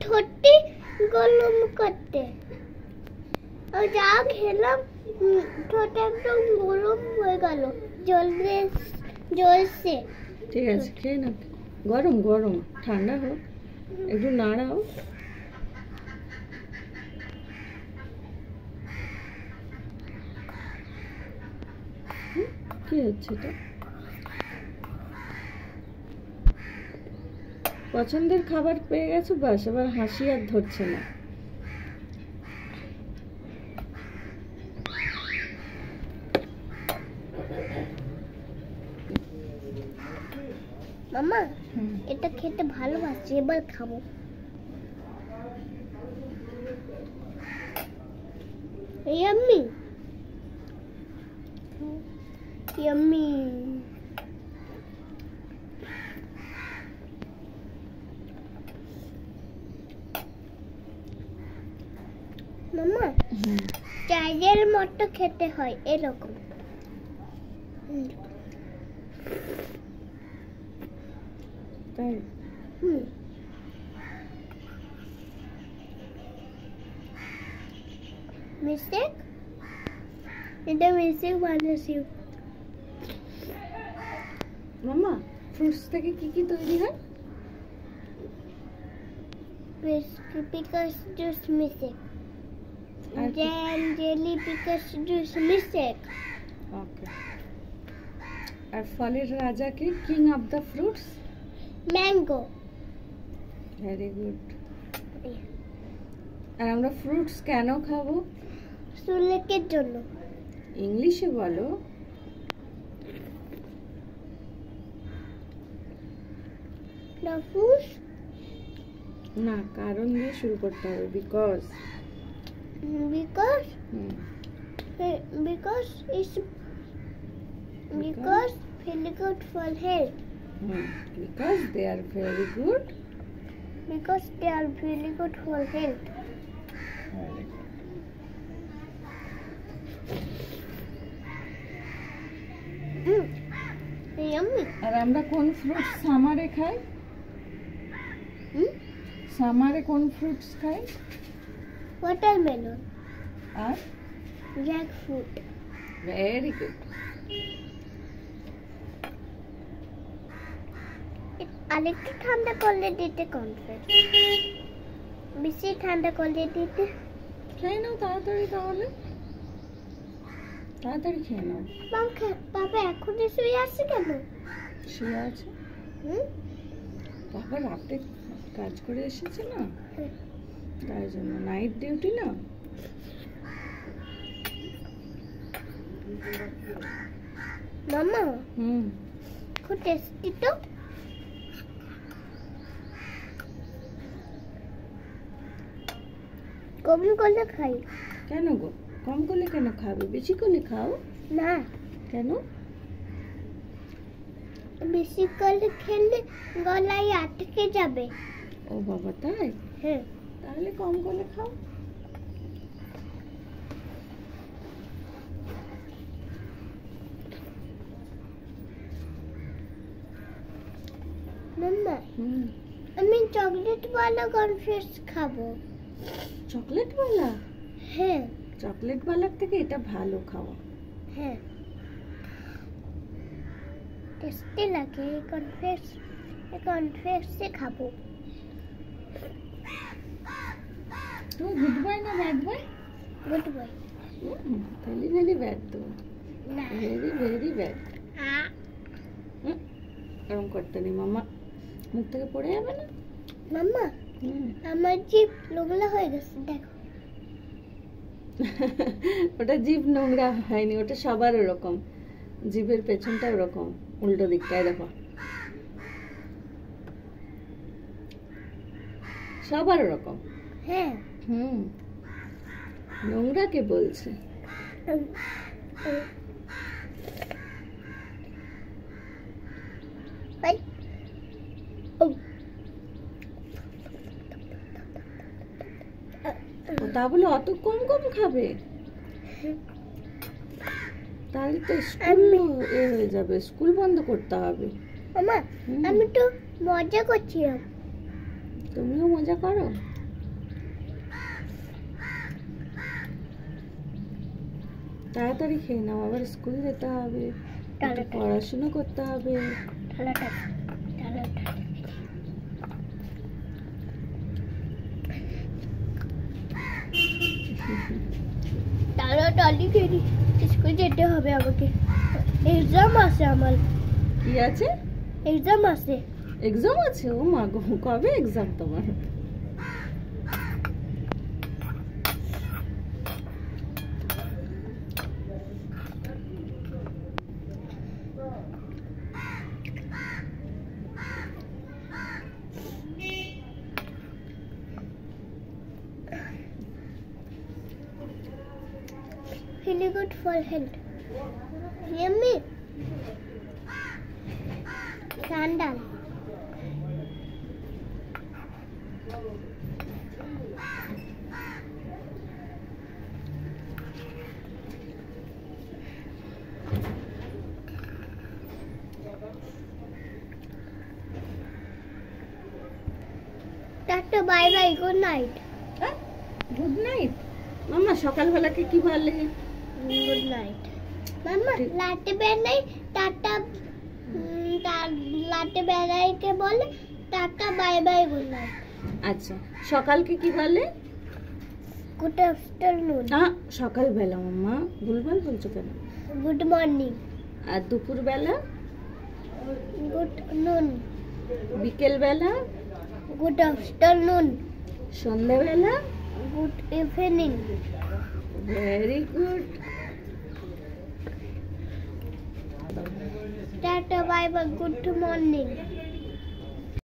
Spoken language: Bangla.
ঠোঁটটি গরম করতে আর যা খেলাম ঠোঁট একদম গরম হয়ে গেল জ্বলছে। ঠিক আছে খেয়ে না, গরম গরম ঠান্ডা হোক, একটু নাড়াও। কি হচ্ছে এটা? পছন্দের খাবার পেয়ে গেছো, বাস এবার হাসি আর ধরছে না। মামা এটা খেতে ভালোবাসি, এবার খাবো। Yummy yummy. মামা চাইলের মতো খেতে হয় এরকম। তাই মিস্টেক, এটা মিস্টেক বানাইছি। মামা ফ্রুটস থেকে কি কি তৈরি হয়? Pickles juice mistake, jam jelly pickles juice mistake. Okay. আর ফলের রাজা কে? King of the fruits? Mango. Very good. আর আমরা ফ্রুটস কেন খাবো? চুলের জন্য। ইংলিশে বলো। না, কারণ দিয়ে শুরু করতে হবে। Because very good for health. Because they are very good. Because they are very good for health. Very good. Yummy. আর আমরা কোন ফ্রুটস সামারে খাই? সামারে কোন ফ্রুটস খাই? Watermelon. আর jackfruit. Very good. আরেকটু ঠান্ডা করলে দিতে কনফেস, বেশি ঠান্ডা করলে দিতে। খেয়ে নাও তাড়াতাড়ি, তাহলে তাড়াতাড়ি খেয়ে নাও। বাবা এখন শুয়ে আছে কেন? শুয়ে আছে বাবা, রাতে কাজ করে এসেছে না, তাই জন্য নাইট ডিউটি না। মামা খুব টেস্টি তো। কম করলে খাই। কেন গো? কম করলে কেন খাবে? বেশি করলে খাও না। কেন? বেশি করলে খেলে গলায় আটকে যাবে। ও বাবা, তাই? হ্যাঁ। তাহলে কম করলে খাও। মাম্মা আমি চকলেট वाला কর্নফ্লেক্স খাবো। চকলেট वाला? হ্যাঁ। চকলেট वाला থেকে এটা ভালো খাওয়া। হ্যাঁ, টেস্টি লাগে কর্নফ্লেক্সে খাবো। তো গুড বাই না bad bye? Good bye. Very very bad তো। না, ভেরি ভেরি ব্যাড। এরকম করতে নেই মাম্মা, মুখ থেকে পড়ে যাবে না। মাম্মা আমার জিভ নোংরা হয়ে গেছে, দেখো। ওটা জিভ নোংরা হয়নি, ওটা সবার ওরকম, জিভের পেছনটা ওরকম, উল্টো দিকটায় দেখো, সবার ওরকম। হ্যাঁ। নোংরা কে বলছে? তা বলে অত কম কম খাবে? তাহলে তো স্কুল হয়ে যাবে, স্কুল বন্ধ করতে হবে। মামা আমি তো মজা করছিলাম। তুমিও মজা করো। তাড়াতাড়ি খেয়ে নাও, আবার স্কুল যেতে হবে, একটু পড়াশোনা করতে হবে। তাড়াতাড়ি খেয়ে স্কুল যেতে হবে আমাকে, এক্সাম আছে আমার। কি আছে? এক্সাম আছে। এক্সাম আছে? ও মা গো, কবে এক্সাম তোমার? Really good for health. Yummy. Sandal. Tata, bye bye. Good night. Good night. মাম্মা সকালবেলাকে কি বলে? Good night. Mama, latte বেলায় টাটা, লাটে বেলাইকে বলে টাটা বাই বাই গুড নাইট। আচ্ছা, সকালকে কি বলে? Good afternoon. সকালবেলা মাম্মা, ভুলভাল বলছো কেন? Good morning. আর দুপুরবেলা? Good noon. বিকেলবেলা? Good afternoon. সন্ধ্যাবেলা? Good evening. Very good. টাটা বাই বাই, গুড মর্নিং।